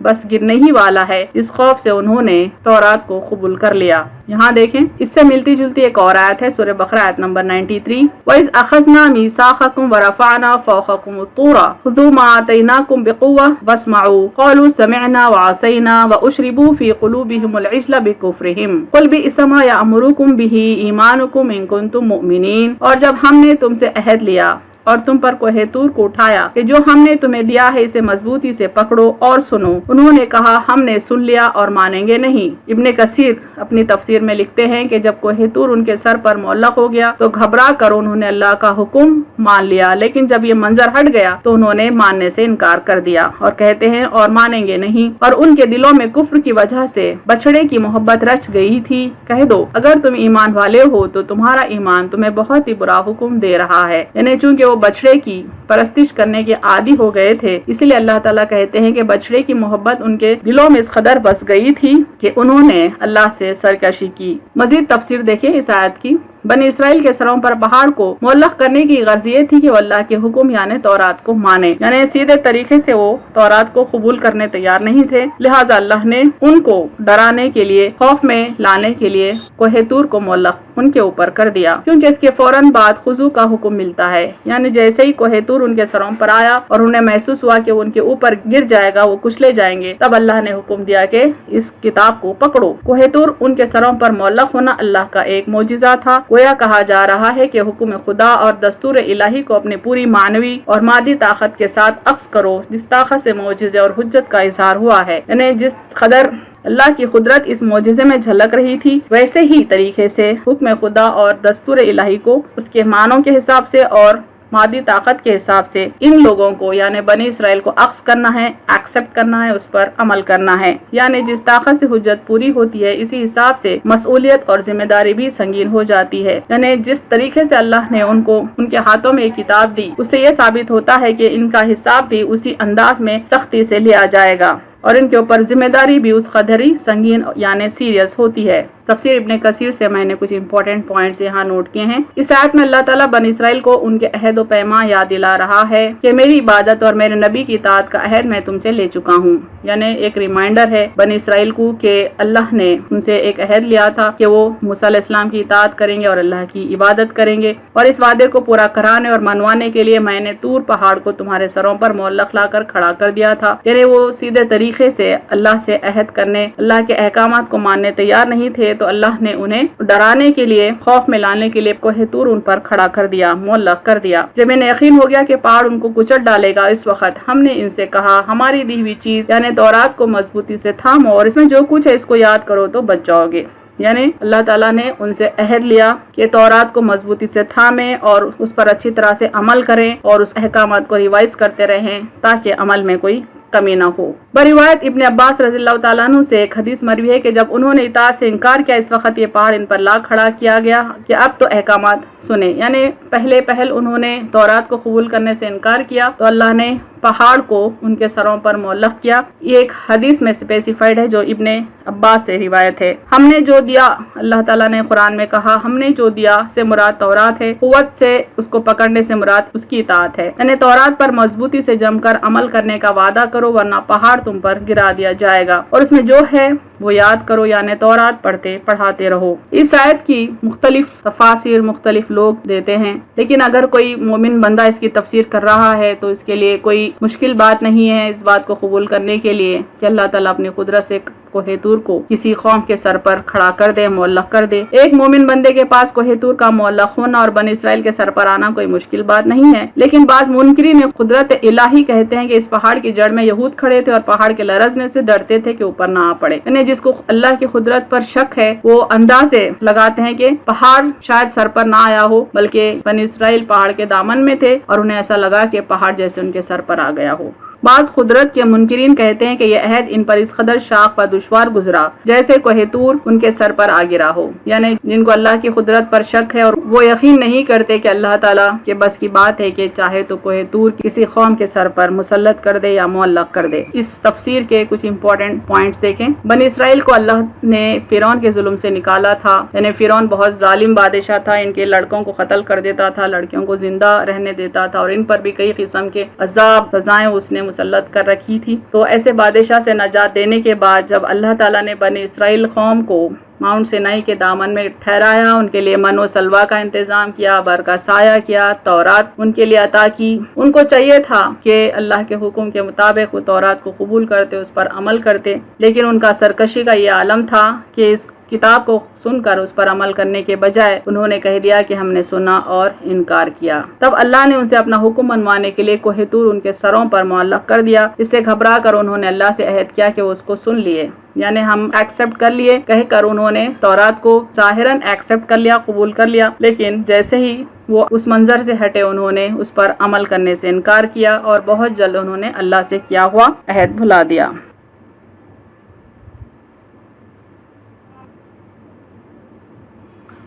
بس گرنے ہی والا ہے۔ اس خوف سے انہوں نے تورات کو قبول کر لیا۔ یہاں دیکھیں اس سے ملتی جلتی ایک اور آیت ہے، سورہ بقرہ آیت نمبر 93، وَإِذْ أَخَذْنَا مِيثَاقَكُمْ وَرَفَعْنَا فَوْقَكُمُ الطُّورَ خُذُوا مَا آتَيْنَاكُمْ بِقُوَّةٍ وَاسْمَعُوا قَالُوا سَمِعْنَا وَعَصَيْنَا وَأُشْرِبُوا فِي قُلُوبِهِمُ الْعِجْلَ بِكُفْرِهِمْ قُلْ بِئْسَ مَا يَأْمُرُكُمْ بِهِ إِيمَانُكُمْ إِن كُنتُم مُؤْمِنِينَ۔ اور جب ہم نے تم سے عہد لیا اور تم پر کوہ طور کو اٹھایا کہ جو ہم نے تمہیں دیا ہے اسے مضبوطی سے پکڑو اور سنو، انہوں نے کہا ہم نے سن لیا اور مانیں گے نہیں۔ ابن کثیر اپنی تفسیر میں لکھتے ہیں کہ جب کوہ طور ان کے سر پر معلق ہو گیا تو گھبرا کر انہوں نے اللہ کا حکم مان لیا، لیکن جب یہ منظر ہٹ گیا تو انہوں نے ماننے سے انکار کر دیا اور کہتے ہیں اور مانیں گے نہیں، اور ان کے دلوں میں کفر کی وجہ سے بچڑے کی محبت رچ گئی تھی۔ کہہ دو اگر تم ایمان والے ہو تو تمہارا ایمان تمہیں بہت ہی برا حکم دے رہا ہے، یعنی چونکہ وہ بچڑے کی پرستش کرنے کے عادی ہو گئے تھے، اس لیے اللہ تعالیٰ کہتے ہیں کہ بچڑے کی محبت ان کے دلوں میں اس قدر بس گئی تھی کہ انہوں نے اللہ سے سرکشی کی۔ مزید تفسیر دیکھیں اس آیت کی۔ بنی اسرائیل کے سروں پر پہاڑ کو معلق کرنے کی غرض یہ تھی کہ وہ اللہ کے حکم یعنی تورات کو مانے، یعنی سیدھے طریقے سے وہ تورات کو قبول کرنے تیار نہیں تھے، لہٰذا اللہ نے ان کو ڈرانے کے لیے، خوف میں لانے کے لیے کوہ طور کو معلق ان کے اوپر کر دیا، کیونکہ اس کے فوراً بعد خضوع کا حکم ملتا ہے، یعنی جیسے ہی کوہ طور ان کے سروں پر آیا اور انہیں محسوس ہوا کہ وہ ان کے اوپر گر جائے گا، وہ کچلے جائیں گے، تب اللہ نے حکم دیا کہ اس کتاب کو پکڑو۔ کوہ طور ان کے سروں پر معلق ہونا اللہ کا ایک معجزہ تھا، گویا کہا جا رہا ہے کہ حکم خدا اور دستور الہی کو اپنی پوری معنوی اور مادی طاقت کے ساتھ عکس کرو، جس طاقت سے معجزے اور حجت کا اظہار ہوا ہے، یعنی جس قدر اللہ کی قدرت اس معجزے میں جھلک رہی تھی، ویسے ہی طریقے سے حکم خدا اور دستور الہی کو اس کے معنوں کے حساب سے اور مادی طاقت کے حساب سے ان لوگوں کو یعنی بنی اسرائیل کو عکس کرنا ہے، ایکسپٹ کرنا ہے، اس پر عمل کرنا ہے، یعنی جس طاقت سے حجت پوری ہوتی ہے اسی حساب سے مسئولیت اور ذمہ داری بھی سنگین ہو جاتی ہے، یعنی جس طریقے سے اللہ نے ان کو ان کے ہاتھوں میں ایک کتاب دی، اس سے یہ ثابت ہوتا ہے کہ ان کا حساب بھی اسی انداز میں سختی سے لیا جائے گا اور ان کے اوپر ذمہ داری بھی اس قدر ہی سنگین یعنی سیریس ہوتی ہے۔ تفسیر ابن کثیر سے میں نے کچھ امپورٹنٹ پوائنٹس یہاں نوٹ کیے ہیں۔ اس آیت میں اللہ تعالیٰ بنی اسرائیل کو ان کے عہد و پیمان یاد دلا رہا ہے کہ میری عبادت اور میرے نبی کی اطاعت کا عہد میں تم سے لے چکا ہوں، یعنی ایک ریمائنڈر ہے بنی اسرائیل کو کہ اللہ نے ان سے ایک عہد لیا تھا کہ وہ موسیٰ علیہ السلام کی اطاعت کریں گے اور اللہ کی عبادت کریں گے، اور اس وعدے کو پورا کرانے اور منوانے کے لیے میں نے طور پہاڑ کو تمہارے سروں پر معلق لا کر کھڑا کر دیا تھا، یعنی وہ سیدھے طریقے سے اللہ سے عہد کرنے، اللہ کے احکامات کو ماننے تیار نہیں تھے، تو اللہ نے انہیں ڈرانے کے لیے، خوف میں لانے کے لیے کوہ طور ان پر کھڑا کر دیا، معلق کر دیا۔ جب انہیں یقین ہو گیا کہ پہاڑ ان کو کچل ڈالے گا، اس وقت ہم نے ان سے کہا ہماری دی ہوئی چیز یعنی تورات کو مضبوطی سے تھامو اور اس میں جو کچھ ہے اس کو یاد کرو تو بچ جاؤ گے، یعنی اللہ تعالیٰ نے ان سے عہد لیا کہ تورات کو مضبوطی سے تھامیں اور اس پر اچھی طرح سے عمل کریں اور اس احکامات کو ریوائز کرتے رہیں تاکہ عمل میں کوئی کمی نہ ہو۔ بروایت ابن عباس رضی اللہ تعالیٰ عنہ سے ایک حدیث مروی ہے کہ جب انہوں نے اطاعت سے انکار کیا، اس وقت یہ پہاڑ ان پر لا کھڑا کیا گیا کہ اب تو احکامات سنیں، یعنی پہل انہوں نے تورات کو قبول کرنے سے انکار کیا تو اللہ نے پہاڑ کو ان کے سروں پر معلق کیا۔ یہ ایک حدیث میں اسپیسیفائڈ ہے جو ابن عباس سے روایت ہے۔ ہم نے جو دیا، اللہ تعالیٰ نے قرآن میں کہا ہم نے جو دیا سے مراد تورات ہے، قوت سے اس کو پکڑنے سے مراد اس کی اطاعت ہے، یعنی تورات پر مضبوطی سے جم کر عمل کرنے کا وعدہ کرو ورنہ پہاڑ تم پر گرا دیا جائے گا، اور اس میں جو ہے وہ یاد کرو، یعنی تورات پڑھاتے رہو۔ اس آیت کی مختلف تفاسیر مختلف لوگ دیتے ہیں، لیکن اگر کوئی مومن بندہ اس کی تفسیر کر رہا ہے تو اس کے لیے کوئی مشکل بات نہیں ہے اس بات کو قبول کرنے کے لیے کہ اللہ تعالیٰ اپنی قدرت سے کوہ طور کو کسی قوم کے سر پر کھڑا کر دے، معلق کر دے۔ ایک مومن بندے کے پاس کوہ طور کا معلق ہونا اور بنی اسرائیل کے سر پر آنا کوئی مشکل بات نہیں ہے، لیکن بعض منکرین قدرت الہی کہتے ہیں کہ اس پہاڑ کی جڑ میں یہود کھڑے تھے اور پہاڑ کے لرزنے سے ڈرتے تھے کہ اوپر نہ آ پڑے، یعنی جس کو اللہ کی قدرت پر شک ہے وہ اندازے لگاتے ہیں کہ پہاڑ شاید سر پر نہ آیا ہو بلکہ بنی اسرائیل پہاڑ کے دامن میں تھے اور انہیں ایسا لگا کہ پہاڑ جیسے ان کے سر پر آ گیا ہو۔ بعض قدرت کے منکرین کہتے ہیں کہ یہ عہد ان پر اس قدر شاق و دشوار گزرا جیسے کوہ طور ان کے سر پر آ گرا ہو، یعنی جن کو اللہ کی قدرت پر شک ہے اور وہ یقین نہیں کرتے کہ اللہ تعالیٰ کے بس کی بات ہے کہ چاہے تو کوہ طور کسی قوم کے سر پر مسلط کر دے یا معلق کر دے۔ اس تفسیر کے کچھ امپورٹنٹ پوائنٹس دیکھیں۔ بنی اسرائیل کو اللہ نے فرعون کے ظلم سے نکالا تھا، یعنی فرعون بہت ظالم بادشاہ تھا، ان کے لڑکوں کو قتل کر دیتا تھا، لڑکیوں کو زندہ رہنے دیتا تھا اور ان پر بھی کئی قسم کے عذاب سزائیں اس نے مسلط کر رکھی تھی۔ تو ایسے بادشاہ سے نجات دینے کے بعد جب اللہ تعالیٰ نے بنی اسرائیل قوم کو ماؤنٹ سینائی کے دامن میں ٹھہرایا، ان کے لیے من و سلوا کا انتظام کیا، برف کا سایہ کیا، تورات ان کے لیے عطا کی، ان کو چاہیے تھا کہ اللہ کے حکم کے مطابق وہ تورات کو قبول کرتے، اس پر عمل کرتے، لیکن ان کا سرکشی کا یہ عالم تھا کہ اس کتاب کو سن کر اس پر عمل کرنے کے بجائے انہوں نے کہہ دیا کہ ہم نے سنا اور انکار کیا۔ تب اللہ نے ان سے اپنا حکم منوانے کے لیے کوہ طور ان کے سروں پر معلق کر دیا۔ اس سے گھبرا کر انہوں نے اللہ سے عہد کیا کہ وہ اس کو سن لیے، یعنی ہم ایکسپٹ کر لیے کہہ کر انہوں نے تورات کو ظاہراً ایکسپٹ کر لیا، قبول کر لیا، لیکن جیسے ہی وہ اس منظر سے ہٹے انہوں نے اس پر عمل کرنے سے انکار کیا اور بہت جلد انہوں نے اللہ سے کیا ہوا عہد بھلا دیا۔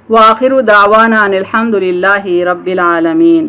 وآخر دعوانا ان الحمد للہ رب العالمین۔